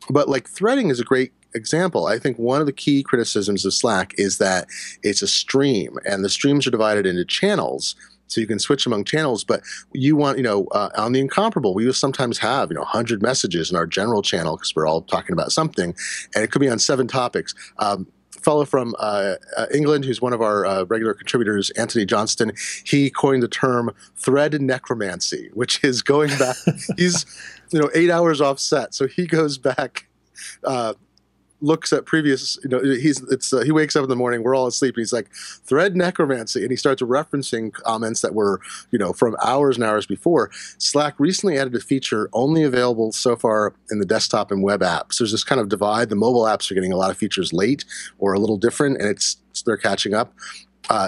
But like threading is a great example. I think one of the key criticisms of Slack is that it's a stream, and the streams are divided into channels. So you can switch among channels, but you want, on the incomparable, we will sometimes have, 100 messages in our general channel because we're all talking about something, and it could be on 7 topics. A fellow from England, who's one of our regular contributors, Anthony Johnston, he coined the term thread necromancy, which is going back, he's, 8 hours off set. So he goes back, looks at previous, he wakes up in the morning, we're all asleep, and he's like, thread necromancy, and he starts referencing comments that were, from hours and hours before. Slack recently added a feature only available so far in the desktop and web apps. There's this kind of divide. The mobile apps are getting a lot of features late or a little different, and they're catching up.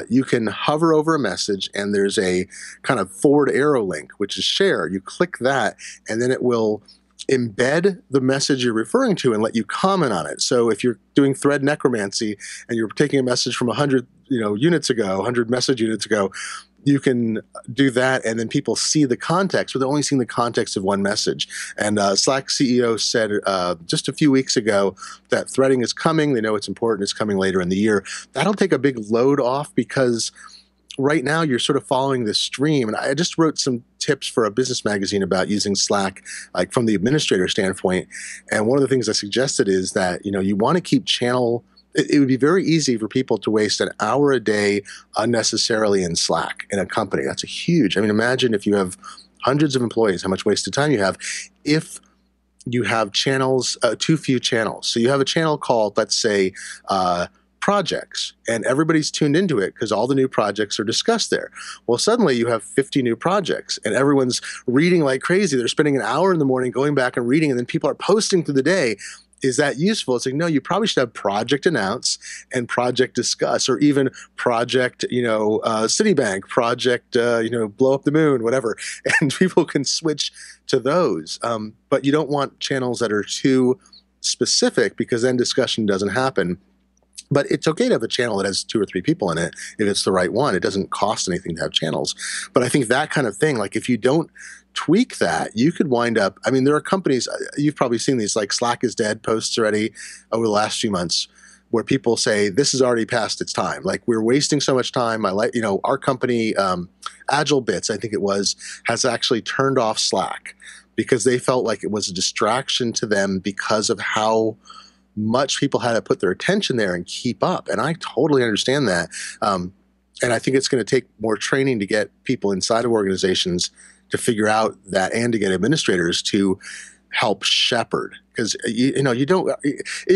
You can hover over a message, and there's a kind of forward arrow link, which is share. You click that, and then it will embed the message you're referring to and let you comment on it. So if you're doing thread necromancy and you're taking a message from 100 units ago, 100 message units ago, you can do that, and then people see the context, but they're only seeing the context of one message. And Slack CEO said just a few weeks ago that threading is coming. They know it's important. It's coming later in the year. That'll take a big load off, because right now you're sort of following this stream. And I just wrote some tips for a business magazine about using Slack, like from the administrator standpoint. And one of the things I suggested is that, you want to keep channel. It would be very easy for people to waste an hour a day unnecessarily in Slack in a company. That's a huge, imagine if you have hundreds of employees, how much wasted time you have if you have channels, too few channels. So you have a channel called, let's say, projects, and everybody's tuned into it because all the new projects are discussed there. Well, suddenly you have 50 new projects, and everyone's reading like crazy. They're spending an hour in the morning going back and reading, and then people are posting through the day. Is that useful? It's like, no, you probably should have project announce and project discuss, or even project, Citibank, project, blow up the moon, whatever. And people can switch to those. But you don't want channels that are too specific, because then discussion doesn't happen. But it's okay to have a channel that has 2 or 3 people in it if it's the right one. It doesn't cost anything to have channels. But I think that kind of thing, like if you don't tweak that, you could wind up, there are companies, you've probably seen these, like Slack is dead posts already over the last few months, where people say, this is already past its time. Like, we're wasting so much time. Our company, AgileBits, I think it was, has actually turned off Slack because they felt like it was a distraction to them because of how much people had to put their attention there and keep up. And I totally understand that. And I think it's going to take more training to get people inside of organizations to figure out that, and to get administrators to help shepherd, because you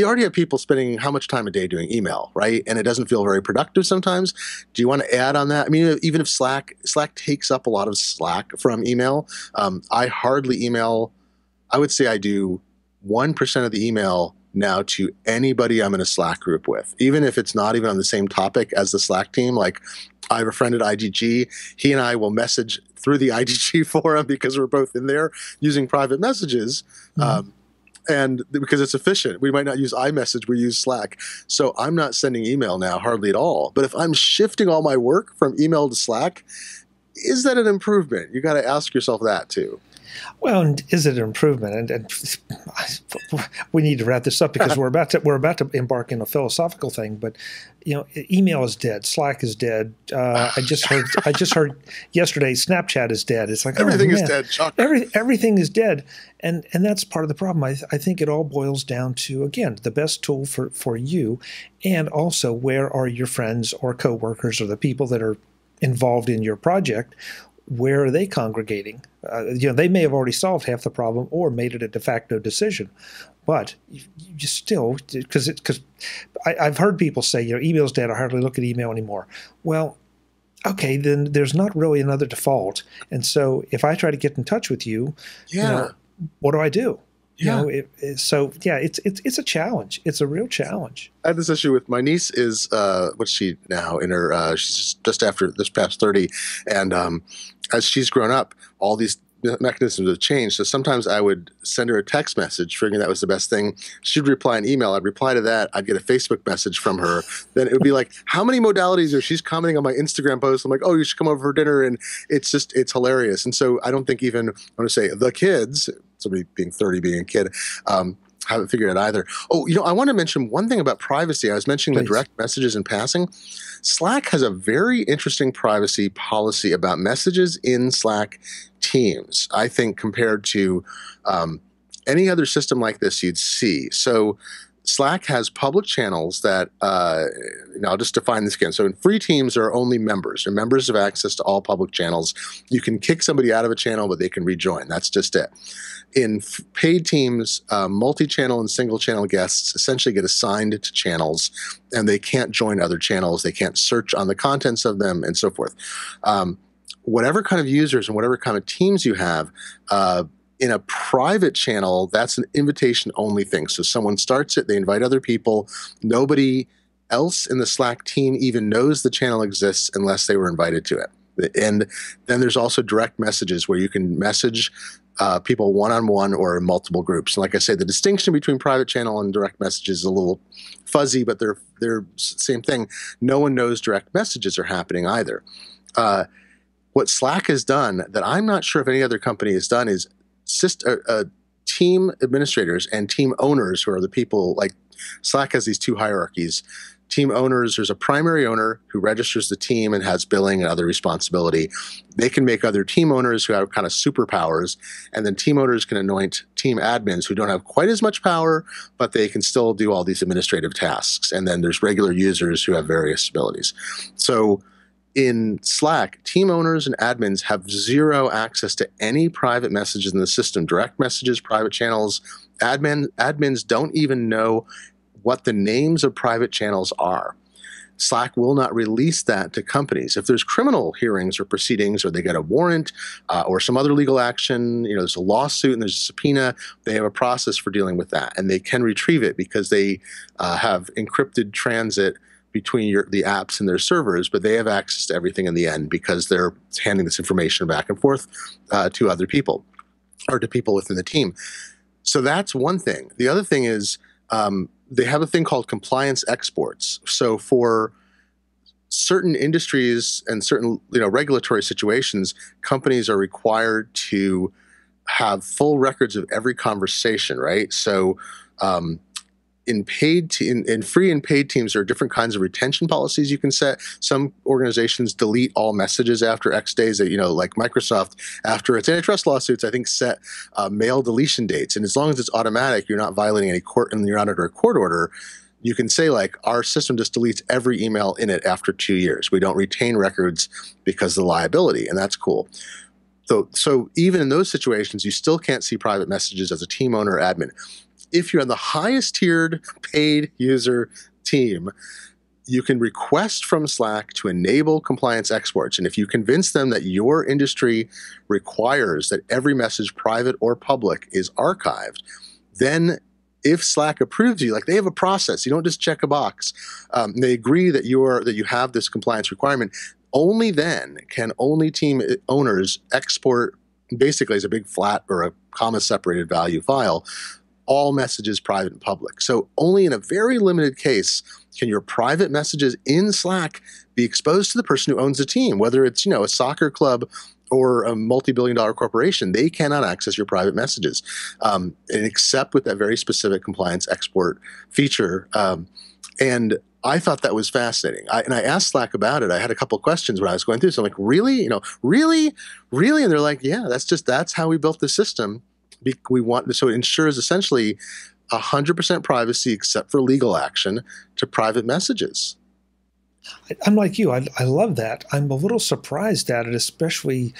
already have people spending how much time a day doing email, right? And it doesn't feel very productive sometimes. Do you want to add on that? I mean, even if Slack takes up a lot of slack from email, I hardly email. I would say I do 1% of the email now to anybody I'm in a Slack group with, even if it's not even on the same topic as the Slack team. Like, I have a friend at IGG. He and I will message through the IGG forum because we're both in there using private messages. And because it's efficient, we might not use iMessage, we use Slack. So I'm not sending email now hardly at all. But if I'm shifting all my work from email to Slack, is that an improvement? You got to ask yourself that too. Well, and is it an improvement? And we need to wrap this up because we're about to embark in a philosophical thing. But email is dead. Slack is dead. I just heard yesterday Snapchat is dead. It's like everything is dead, Chuck. Everything is dead, and that's part of the problem. I think it all boils down to, again, the best tool for you, and also where are your friends or coworkers or the people that are involved in your project. Where are they congregating? They may have already solved half the problem or made it a de facto decision, but you still, because I've heard people say, email's dead. I hardly look at email anymore. Well, okay, then there's not really another default, and so if I try to get in touch with you, what do I do? It's a challenge. It's a real challenge. I had this issue with my niece. Is what's she now in her? She's just after this past 30, and as she's grown up, all these mechanisms have changed. So sometimes I would send her a text message, figuring that was the best thing. She'd reply an email. I'd reply to that. I'd get a Facebook message from her. Then it would be like, how many modalities are she's commenting on my Instagram post? I'm like, oh, you should come over for dinner. And it's hilarious. And so I don't think even, I want to say the kids, somebody being 30, being a kid, haven't figured it out either. Oh, I want to mention one thing about privacy. I was mentioning the direct messages in passing. Slack has a very interesting privacy policy about messages in Slack teams, I think, compared to any other system like this you'd see. So Slack has public channels that, I'll just define this again. So in free teams, there are only members. And members have access to all public channels. You can kick somebody out of a channel, but they can rejoin. That's just it. In paid teams, multi-channel and single-channel guests essentially get assigned to channels, and they can't join other channels. They can't search on the contents of them, and so forth. Whatever kind of users and whatever kind of teams you have, in a private channel, that's an invitation-only thing. So someone starts it, they invite other people. Nobody else in the Slack team even knows the channel exists unless they were invited to it. And then there's also direct messages where you can message people one-on-one or in multiple groups. And like I say, the distinction between private channel and direct messages is a little fuzzy, but they're same thing. No one knows direct messages are happening either. What Slack has done that I'm not sure if any other company has done is team administrators and team owners, who are the people, like Slack has these two hierarchies. Team owners, there's a primary owner who registers the team and has billing and other responsibility. They can make other team owners who have kind of superpowers, and then team owners can anoint team admins who don't have quite as much power, but they can still do all these administrative tasks. And then there's regular users who have various abilities. So in Slack, team owners and admins have zero access to any private messages in the system, direct messages, private channels. Admins don't even know what the names of private channels are. Slack will not release that to companies. If there's criminal hearings or proceedings, or they get a warrant or some other legal action, there's a lawsuit and there's a subpoena, they have a process for dealing with that. And they can retrieve it because they have encrypted transit between the apps and their servers, but they have access to everything in the end because they're handing this information back and forth to other people or to people within the team. So that's one thing. The other thing is they have a thing called compliance exports. So for certain industries and certain regulatory situations, companies are required to have full records of every conversation, right? So in free and paid teams, there are different kinds of retention policies you can set. Some organizations delete all messages after X days. That like Microsoft, after its antitrust lawsuits, I think set mail deletion dates. And as long as it's automatic, you're not violating any court, and you're not under a court order. You can say, like, our system just deletes every email in it after 2 years. We don't retain records because of the liability, and that's cool. So even in those situations, you still can't see private messages as a team owner or admin. If you're on the highest tiered paid user team, you can request from Slack to enable compliance exports. And if you convince them that your industry requires that every message, private or public, is archived, then if Slack approves you, like they have a process, you don't just check a box. They agree that you have this compliance requirement. Only then can only team owners export, basically as a big flat or a comma separated value file, all messages private and public. So only in a very limited case can your private messages in Slack be exposed to the person who owns the team, whether it's, a soccer club or a multi-billion-dollar corporation. They cannot access your private messages, and except with that very specific compliance export feature. And I thought that was fascinating. And I asked Slack about it. I had a couple of questions when I was going through. So I'm like, really? Really? And they're like, yeah, that's how we built the system. So it ensures essentially 100% privacy except for legal action to private messages. I'm like you. I love that. I'm a little surprised at it, especially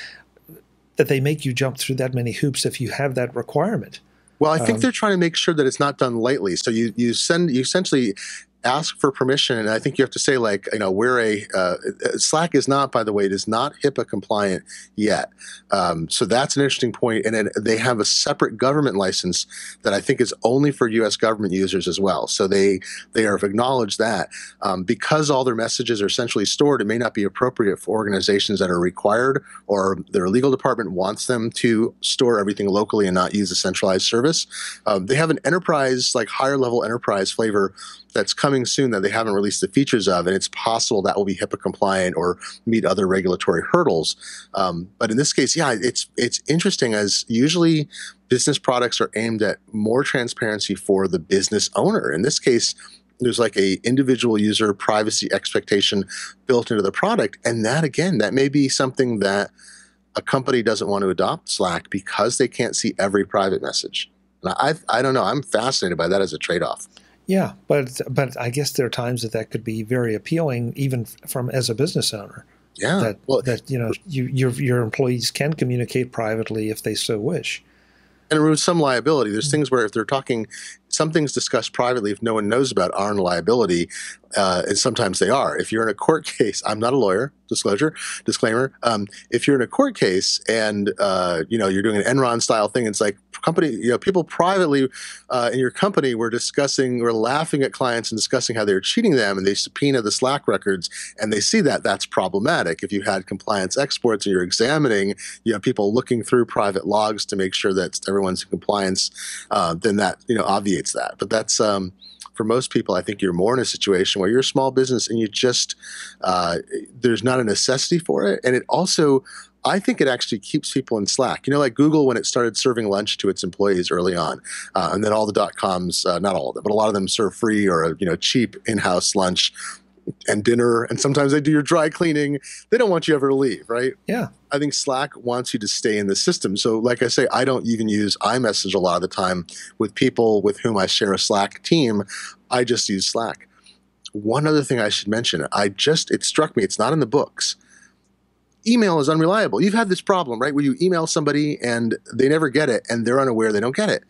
that they make you jump through that many hoops if you have that requirement. Well, I think they're trying to make sure that it's not done lightly. So you essentially ask for permission, and I think you have to say, like, Slack is not, by the way, it is not HIPAA compliant yet. So that's an interesting point. And then they have a separate government license that I think is only for U.S. government users as well. So they have acknowledged that. Because all their messages are essentially stored, it may not be appropriate for organizations that are required or their legal department wants them to store everything locally and not use a centralized service. They have an enterprise, like higher level enterprise flavor that's coming soon that they haven't released the features of, and it's possible that will be HIPAA compliant or meet other regulatory hurdles. But in this case, yeah, it's interesting, as usually business products are aimed at more transparency for the business owner. In this case, there's like a individual user privacy expectation built into the product, and that may be something that a company doesn't want to adopt Slack because they can't see every private message. And I don't know. I'm fascinated by that as a trade-off. Yeah, but I guess there are times that could be very appealing, even as a business owner. Yeah, your employees can communicate privately if they so wish. And remove some liability. There's things where if they're talking, some things discussed privately, if no one knows about, aren't liability, and sometimes they are. If you're in a court case, I'm not a lawyer, disclaimer. If you're in a court case and you're doing an Enron style thing, it's like people privately in your company were laughing at clients and discussing how they were cheating them, and they subpoena the Slack records, and they see that that's problematic. If you had compliance exports and you're examining, people looking through private logs to make sure that everyone's in compliance, then that obviates that. But that's for most people, I think you're more in a situation where you're a small business and you just there's not a necessity for it. And it also, I think it actually keeps people in Slack. Like Google, when it started serving lunch to its employees early on, and then all the .coms, not all of them, but a lot of them serve free or cheap in-house lunch and dinner, and sometimes they do your dry cleaning. They don't want you ever to leave, right? Yeah. I think Slack wants you to stay in the system. So like I say, I don't even use iMessage a lot of the time with people with whom I share a Slack team. I just use Slack. One other thing I should mention, it struck me, it's not in the books. Email is unreliable. You've had this problem, right? Where you email somebody and they never get it and they're unaware they don't get it.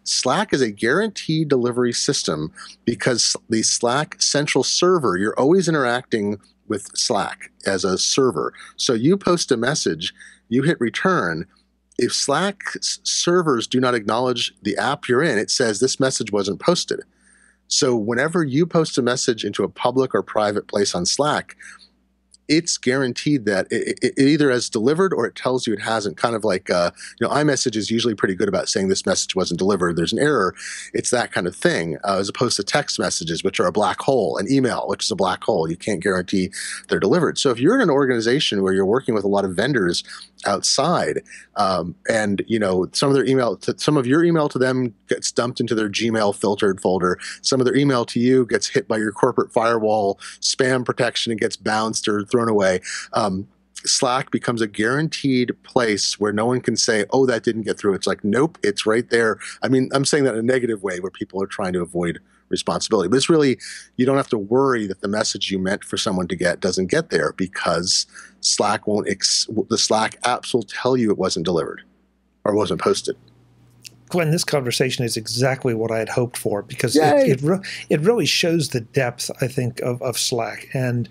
Slack is a guaranteed delivery system because the Slack central server, you're always interacting with Slack as a server. So you post a message, you hit return. If Slack's servers do not acknowledge the app you're in, it says this message wasn't posted. So whenever you post a message into a public or private place on Slack, it's guaranteed that it either has delivered or it tells you it hasn't. Kind of like, iMessage is usually pretty good about saying this message wasn't delivered. There's an error. It's that kind of thing, as opposed to text messages, which are a black hole, and email, which is a black hole. You can't guarantee they're delivered. So if you're in an organization where you're working with a lot of vendors outside, and some of your email to them gets dumped into their Gmail filtered folder. Some of their email to you gets hit by your corporate firewall spam protection and gets bounced or thrown away. Slack becomes a guaranteed place where no one can say, oh, that didn't get through. It's like, nope, it's right there. I mean, I'm saying that in a negative way where people are trying to avoid responsibility. But it's really, you don't have to worry that the message you meant for someone to get doesn't get there, because Slack won't, the Slack apps will tell you it wasn't delivered or wasn't posted. Glenn, this conversation is exactly what I had hoped for, because it really shows the depth, I think, of Slack, and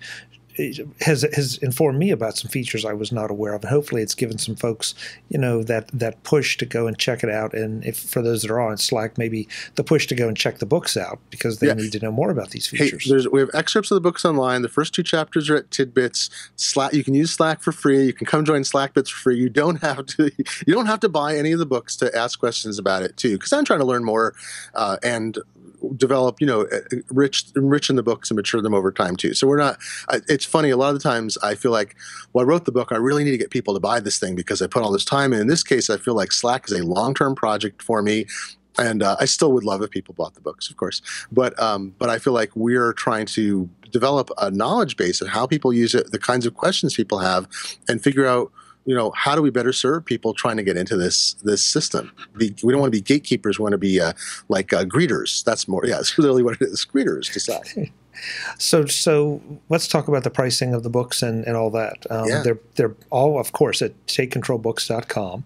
it has informed me about some features I was not aware of. And hopefully it's given some folks, that push to go and check it out. And if for those that are on Slack, maybe the push to go and check the books out, because they need to know more about these features. Hey, we have excerpts of the books online. The first 2 chapters are at TidBITS. Slack, you can use Slack for free. You can come join SlackBITS for free. You don't have to buy any of the books to ask questions about it too, because I'm trying to learn more and develop, enrichen the books and mature them over time too. So we're not, it's funny, a lot of the times I feel like, well, I wrote the book, I really need to get people to buy this thing because I put all this time in. In this case, I feel like Slack is a long-term project for me. And I still would love if people bought the books, of course. But I feel like we're trying to develop a knowledge base of how people use it, the kinds of questions people have, and figure out, how do we better serve people trying to get into this system? We don't want to be gatekeepers. We want to be greeters. That's really what it is. Greeters to Slack. So let's talk about the pricing of the books and all that. They're all, of course, at takecontrolbooks.com.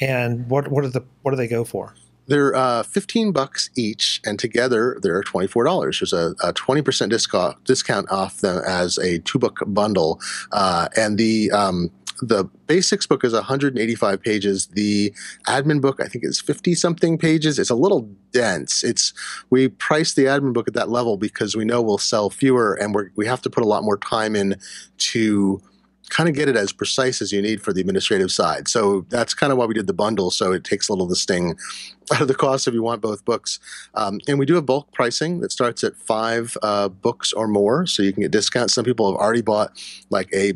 And what do they go for? They're $15 each, and together they're $24. There's a 20% discount off them as a 2-book bundle, and the basics book is 185 pages. The admin book, I think, is 50-something pages. It's a little dense. We price the admin book at that level because we know we'll sell fewer, and we have to put a lot more time in to kind of get it as precise as you need for the administrative side. So that's kind of why we did the bundle, so it takes a little of the sting out of the cost if you want both books. And we do have bulk pricing that starts at 5 books or more, so you can get discounts. Some people have already bought a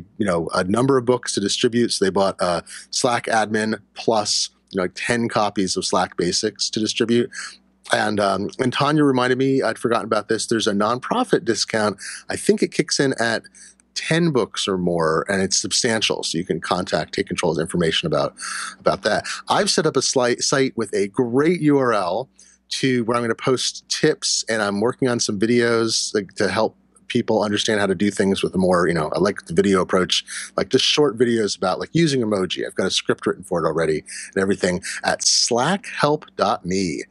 number of books to distribute, so they bought Slack Admin plus 10 copies of Slack Basics to distribute. And Tanya reminded me, I'd forgotten about this, there's a nonprofit discount. I think it kicks in at 10 books or more, and it's substantial, so you can Take Control's information about that. I've set up a site with a great URL to where I'm going to post tips, and I'm working on some videos to help people understand how to do things with a more, I like the video approach, like just short videos about using emoji. I've got a script written for it already and everything at slackhelp.me.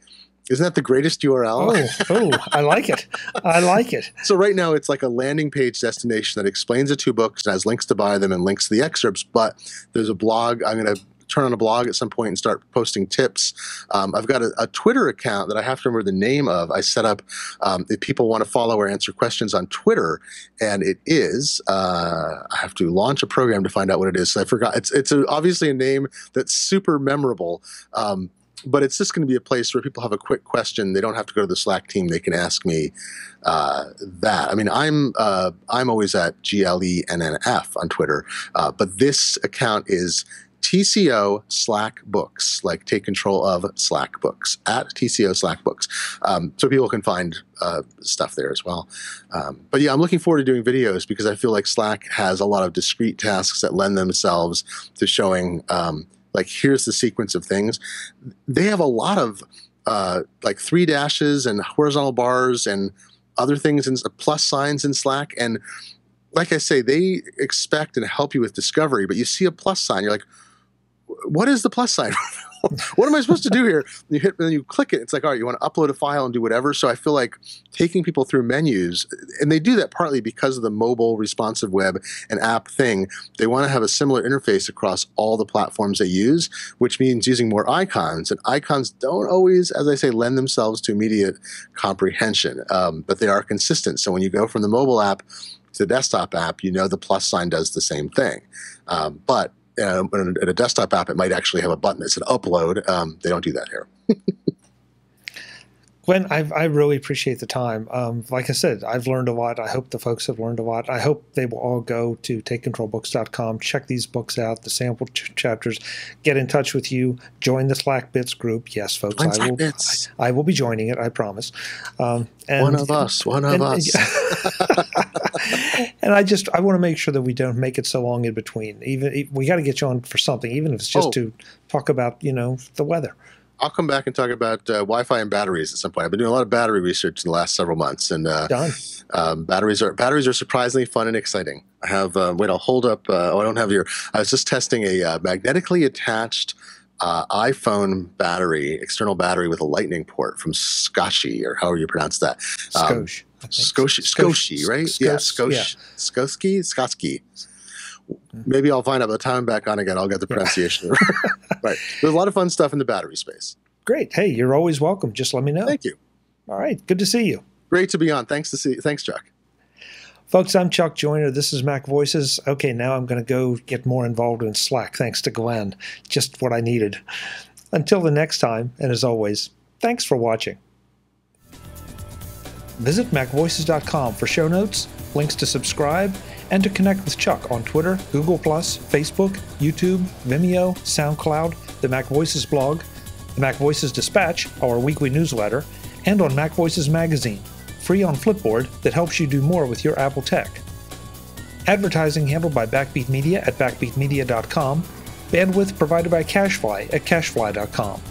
Isn't that the greatest URL? Oh, I like it. I like it. So right now it's like a landing page destination that explains the 2 books and has links to buy them and links to the excerpts, but there's a blog. I'm going to turn on a blog at some point and start posting tips. I've got a Twitter account that I have to remember the name of. I set up if people want to follow or answer questions on Twitter, and it is, I have to launch a program to find out what it is. So I forgot. It's obviously a name that's super memorable. But it's just going to be a place where people have a quick question. They don't have to go to the Slack team. They can ask me that. I mean, I'm always at GLENNF on Twitter, but this account is TCO Slack Books, like Take Control of Slack Books, at TCO Slack Books. So people can find stuff there as well. But yeah, I'm looking forward to doing videos because I feel like Slack has a lot of discrete tasks that lend themselves to showing here's the sequence of things. They have a lot of 3 dashes and horizontal bars and other things and plus signs in Slack. And like I say, they expect and help you with discovery, but you see a plus sign, you're like, what is the plus sign? What am I supposed to do here? And then you click it. It's like, all right, you want to upload a file and do whatever. So I feel like taking people through menus, and they do that partly because of the mobile responsive web and app thing. They want to have a similar interface across all the platforms they use, which means using more icons. And icons don't always, as I say, lend themselves to immediate comprehension, but they are consistent. So when you go from the mobile app to the desktop app, the plus sign does the same thing. But in a desktop app, it might actually have a button that said upload. They don't do that here. Glenn, I really appreciate the time. Like I said, I've learned a lot. I hope the folks have learned a lot. I hope they will all go to takecontrolbooks.com, check these books out, the sample chapters, get in touch with you, join the SlackBITS group. Yes, folks, I will be joining it, I promise. One of us. And I want to make sure that we don't make it so long in between. We got to get you on for something, even if it's just to talk about, the weather. I'll come back and talk about Wi-Fi and batteries at some point. I've been doing a lot of battery research in the last several months, and batteries are surprisingly fun and exciting. I have wait, I'll hold up. I don't have your. I was just testing a magnetically attached iPhone battery, external battery with a lightning port from Scotchy, or however you pronounce that. Skoshi, right? Skoski. Maybe I'll find out by the time I'm back on again. I'll get the pronunciation right. There's a lot of fun stuff in the battery space. Great. Hey, you're always welcome. Just let me know. Thank you. All right. Good to see you. Great to be on. Thanks, Chuck. Folks, I'm Chuck Joyner. This is MacVoices. Okay, now I'm going to go get more involved in Slack. Thanks to Glenn. Just what I needed. Until the next time, and as always, thanks for watching. Visit MacVoices.com for show notes, links to subscribe, and to connect with Chuck on Twitter, Google+, Facebook, YouTube, Vimeo, SoundCloud, the MacVoices blog, the MacVoices Dispatch, our weekly newsletter, and on MacVoices Magazine, free on Flipboard that helps you do more with your Apple tech. Advertising handled by Backbeat Media at backbeatmedia.com, bandwidth provided by CacheFly at cachefly.com.